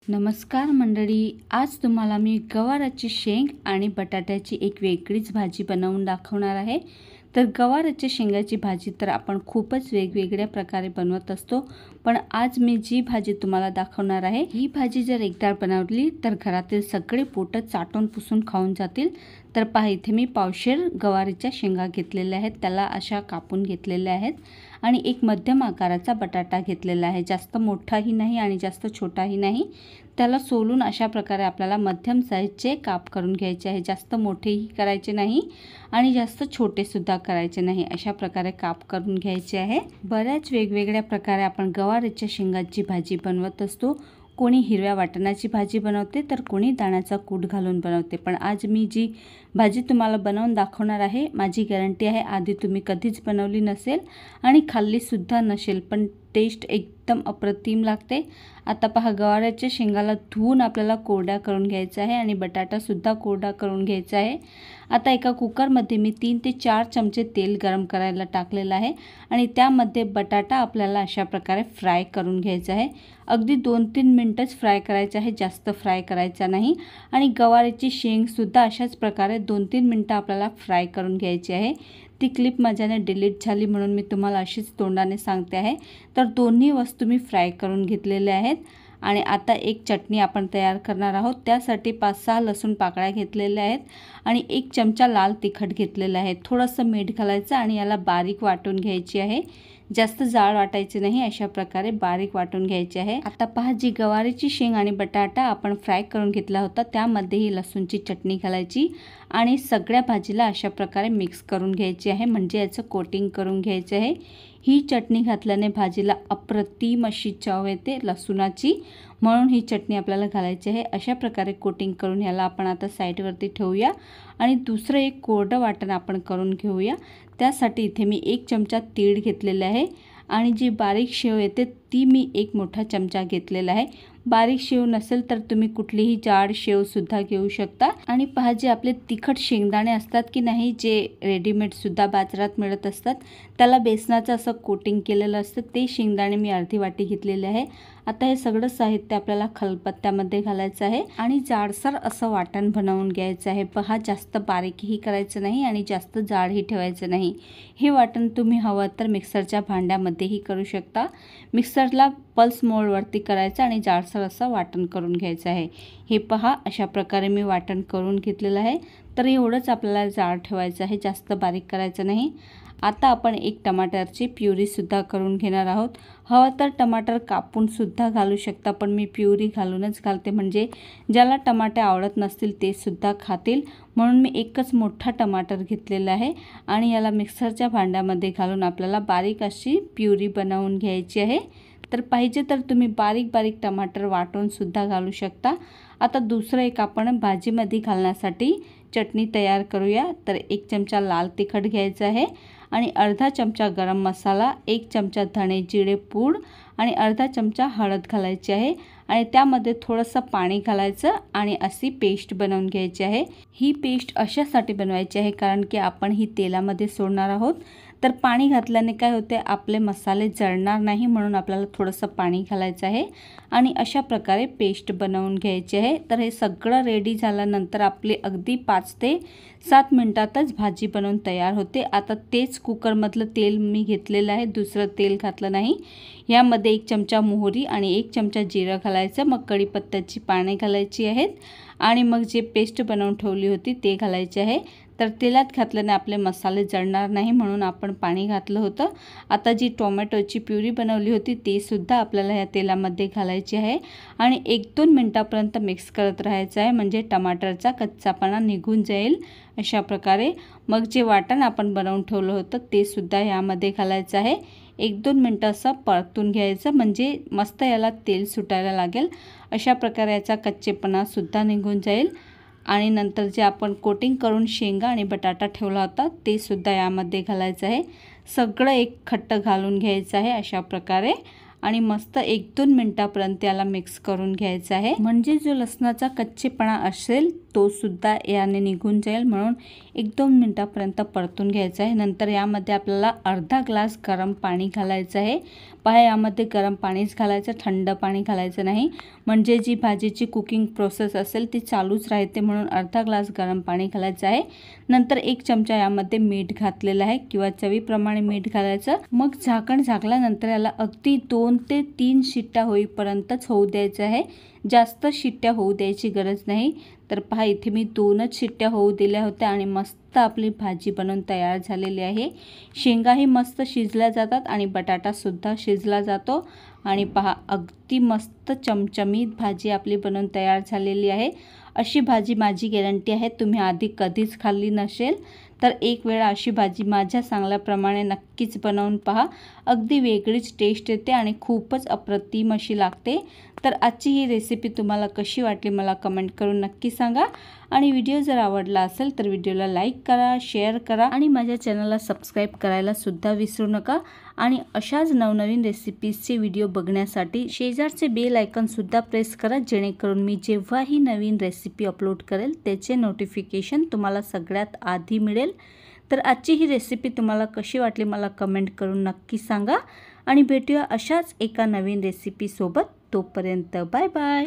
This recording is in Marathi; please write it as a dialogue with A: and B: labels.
A: नमस्कार मंडळी, आज तुम्हाला मी गवाराची शेंग आणि बटाट्याची एक वेगळीच भाजी बनवून दाखवणार आहे। तर गवाराच्या शेंगाची भाजी तर आपण खूपच वेगवेगळ्या प्रकारे बनवत असतो, पण आज मी जी भाजी तुम्हाला दाखवणार आहे ही भाजी जर एकदा बनवली तर घरातील सगळे पोट चाटून पुसून खाऊन जातील। तर पहा, इथे मी पावशेर गवारीच्या शेंगा घेतलेल्या आहेत, त्याला अशा कापून घेतलेल्या आहेत आणि एक मध्यम आकाराचा बटाटा घेतलेला आहे। जास्त मोठाही नाही आणि जास्त छोटाही नाही, त्याला सोलून अशा प्रकारे आपल्याला मध्यम साईजचे काप करून घ्यायचे आहे। जास्त मोठेही करायचे नाही आणि जास्त छोटे सुद्धा करायचे नाही, अशा प्रकारे काप करून घ्यायचे आहे। बऱ्याच वेगवेगळ्या प्रकारे आपण गवारीच्या शेंगाची भाजी बनवत असतो। कोणी हिरव्या वाटणाची भाजी बनवते तर कोणी दाण्याचा कूट घालून बनवते, पण आज मी जी भाजी तुम्हाला बनवून दाखवणार आहे, माझी गॅरंटी आहे आधी तुम्ही कधीच बनवली नसेल आणि खाल्ली सुद्धा नसेल, पण टेस्ट एकदम अप्रतिम लागते। आता पहा, गवाराच्या शेंगाला धुवून आपल्याला कोरडा करून घ्यायचा आहे आणि बटाटा सुद्धा कोरडा करून घ्यायचा आहे। आता एका कुकरमध्ये मी 3 ते 4 चमचे तेल गरम करायला टाकलेलं आहे आणि त्यामध्ये बटाटा आपल्याला अशा प्रकारे फ्राय करून घ्यायचा आहे। अगदी 2-3 मिनिटच फ्राय करायचा आहे, जास्त फ्राय करायचा नाही। आणि गवारीची शेंग सुद्धा अशाच प्रकारे 2-3 मिनिटं आपल्याला फ्राय करून घ्यायची आहे। ती क्लिप माझ्याने डिलीट झाली म्हणून मी तुम्हाला अशीच तोंडाने सांगते आहे। तर दोन्ही वस्तू मी फ्राय करून घेतलेल्या आहेत आणि आता एक चटणी आपण तयार करणार आहोत। त्यासाठी 5-6 लसूण पाकळ्या घेतलेल्या आहेत आणि 1 चमचा लाल तिखट घेतलेला आहे। थोडंसं मीठ घालायचं आणि याला बारीक वाटून घ्यायची आहे, जास्त जाड वाटायचे नाही, अशा प्रकारे बारीक वाटून घ्यायचे आहे। आता पहा, जी गवारीची शेंग आणि बटाटा आपण फ्राय करून घेतला होता त्यामध्ये ही लसूणची चटणी घालायची आणि सगळ्या भाजीला अशा प्रकारे मिक्स करून घ्यायची आहे, म्हणजे याचं कोटिंग करून घ्यायचं आहे। ही चटणी घातल्याने भाजीला अप्रतिम अशी चव येते लसूणाची, म्हणून ही चटणी आपल्याला घालायची आहे। अशा प्रकारे कोटिंग करून याला आपण आता साईडवरती ठेवूया आणि दुसरं एक कोरडं वाटण आपण करून घेऊया। त्यासाठी इथे मी 1 चमचा तीळ घेतलेले आहे आणि जी बारीक शेव येते ती मी 1 मोठा चमचा घेतलेला आहे। बारीक शेव नसेल तर तुम्ही कुठलीही जाड शेव सुद्धा घेऊ शकता। आणि पहा, जे आपले तिखट शेंगदाणे असतात की नाही, जे रेडीमेड सुद्धा बाजारात मिळत असतात, त्याला बेसनाचं असं कोटिंग केलेलं असतं, ते शेंगदाणे मी अर्धी वाटी घेतलेले आहे। आता हे सगळं साहित्य आपल्याला खलबत्त्यामध्ये घालायचं आहे आणि जाडसर असं वाटण बनवून घ्यायचं आहे। पहा, जास्त बारीकही करायचं नाही आणि जास्त जाडही ठेवायचं नाही। हे वाटण तुम्ही हवं तर मिक्सरच्या भांड्यामध्येही करू शकता। मिक्सरला पल्स मोडवरती करायचं आणि जाडसर असं वाटण करून घ्यायचं आहे। हे पहा, अशा प्रकारे मी वाटण करून घेतलेलं आहे। तर एवढंच आपल्याला जाड ठेवायचं आहे, जास्त बारीक करायचं नाही। आता आपण 1 टमाटरची प्युरी सुद्धा करून घेणार आहोत। हवं तर टमाटर कापून सुद्धा घालू शकता, पण मी प्युरी घालूनच घालते, म्हणजे ज्याला टमाटे आवडत नसतील ते सुद्धा खातील, म्हणून मी एकच मोठा टमाटर घेतलेला आहे आणि याला मिक्सरच्या भांड्यामध्ये घालून आपल्याला बारीक अशी प्युरी बनवून घ्यायची आहे। तर पाहिजे तर तुम्ही बारीक बारीक टमाटर वाटून सुद्धा घालू शकता। आता दुसरं एक आपण भाजीमध्ये घालण्यासाठी चटणी तयार करूया। तर 1 चमचा लाल तिखट घ्यायचं आहे आणि अर्धा चमचा गरम मसाला, 1 चमचा धणे जिरे पूड आणि अर्धा चमचा हळद घालायची आहे आणि त्यामध्ये थोडंसं पाणी घालायचं आणि अशी पेस्ट बनवून घ्यायची आहे। ही पेस्ट अशासाठी बनवायची आहे कारण की आपण ही तेलामध्ये सोडणार आहोत, तर पाणी घातल्याने काय होते, आपले मसाले जळणार नाही, म्हणून आपल्याला थोडंसं पाणी घालायचं आहे आणि अशा प्रकारे पेस्ट बनवून घ्यायची आहे। तर हे सगळं रेडी झाल्यानंतर आपले अगदी 5 ते 7 मिनिटातच भाजी बनवून तयार होते। आता तेच कुकरमधलं तेल मी घेतलेलं आहे, दुसरं तेल घातलं नाही। यामध्ये 1 चमचा मोहरी आणि 1 चमचा जिरं घालायचं, मग कढीपत्त्याची पाने घालायची आहेत आणि मग जे पेस्ट बनवून ठेवली होती ते घालायचे आहे। तर तेलात घातल्याने आपले मसाले जळणार नाही, म्हणून आपण पाणी घातलं होतं। आता जी टोमॅटोची प्युरी बनवली होती ते सुद्धा आपल्याला या तेलामध्ये घालायची आहे आणि 1-2 मिनिटापर्यंत मिक्स करत राहायचं आहे, म्हणजे टमाटरचा कच्चापणा निघून जाईल अशा प्रकारे। मग जे वाटण आपण बनवून ठेवलं होतं ते सुद्धा यामध्ये घालायचं आहे। 1-2 मिनिटं असं परतून घ्यायचं, म्हणजे मस्त याला तेल सुटायला लागेल, अशा प्रकारे याचा कच्चेपणा सुद्धा निघून जाईल। आणि नंतर जे आपण कोटिंग करून शेंगा आणि बटाटा ठेवला होता ते सुद्धा यामध्ये घालायचं आहे। सगळं एक खट्ट घालून घ्यायचं आहे अशा प्रकारे आणि मस्त 1-2 मिनिटापर्यंत याला मिक्स करून घ्यायचं आहे, म्हणजे जो लसणाचा कच्चेपणा असेल तो सुद्धा याने निघून जाईल। म्हणून 1-2 मिनिटापर्यंत परतून घ्यायचं आहे। नंतर यामध्ये आपल्याला अर्धा ग्लास गरम पाणी घालायचं आहे। पहा यामध्ये गरम पाणीच घालायचं, थंड पाणी घालायचं नाही, म्हणजे जी भाजीची कुकिंग प्रोसेस असेल ती चालूच राहते, म्हणून अर्धा ग्लास गरम पाणी घालायचं आहे। नंतर 1 चमचा यामध्ये मीठ घातलेलं आहे किंवा चवीप्रमाणे मीठ घालायचं। मग झाकण झाकल्यानंतर याला अगदी 2 ते 3 शिट्ट्या होईपर्यंतच होऊ द्यायचं आहे, जास्त शिट्ट्या होऊ द्यायची गरज नाही। तर पहा इथे मी 2च शिट्ट्या होऊ दिल्या होत्या आणि मस्त आपली भाजी बनवून तयार झालेली आहे। शेंगाही मस्त शिजल्या जातात आणि बटाटा सुद्धा शिजला जातो आणि पहा अगदी मस्त चमचमीत भाजी आपली बनवून तयार झालेली आहे। अशी भाजी माझी गॅरंटी आहे तुम्ही आधी कधीच खाल्ली नसेल तर एक वेळा अशी भाजी माझ्या सांगल्याप्रमाणे नक्कीच बनवून पहा, अगदी वेगळीच टेस्ट येते आणि खूपच अप्रतिम अशी लागते। तर आजची ही रेसिपी तुम्हाला कशी वाटली मला कमेंट करून नक्की सांगा आणि व्हिडिओ जर आवडला असेल तर व्हिडिओला लाईक करा, शेअर करा आणि माझ्या चॅनलला सबस्क्राईब करायला सुद्धा विसरू नका। आणि अशाच नवनवीन रेसिपीजचे व्हिडिओ बघण्यासाठी शेजारचे बेल आयकॉन सुद्धा प्रेस करा, जेणेकरून मी जेव्हाही नवीन रेसिपी अपलोड करेल त्याचे नोटिफिकेशन तुम्हाला सगळ्यात आधी मिळेल। तर आजची ही रेसिपी तुम्हाला कशी वाटली मला कमेंट करून नक्की सांगा आणि भेटूया अशाच एका नवीन रेसिपी सोबत। तोपर्यंत बाय बाय।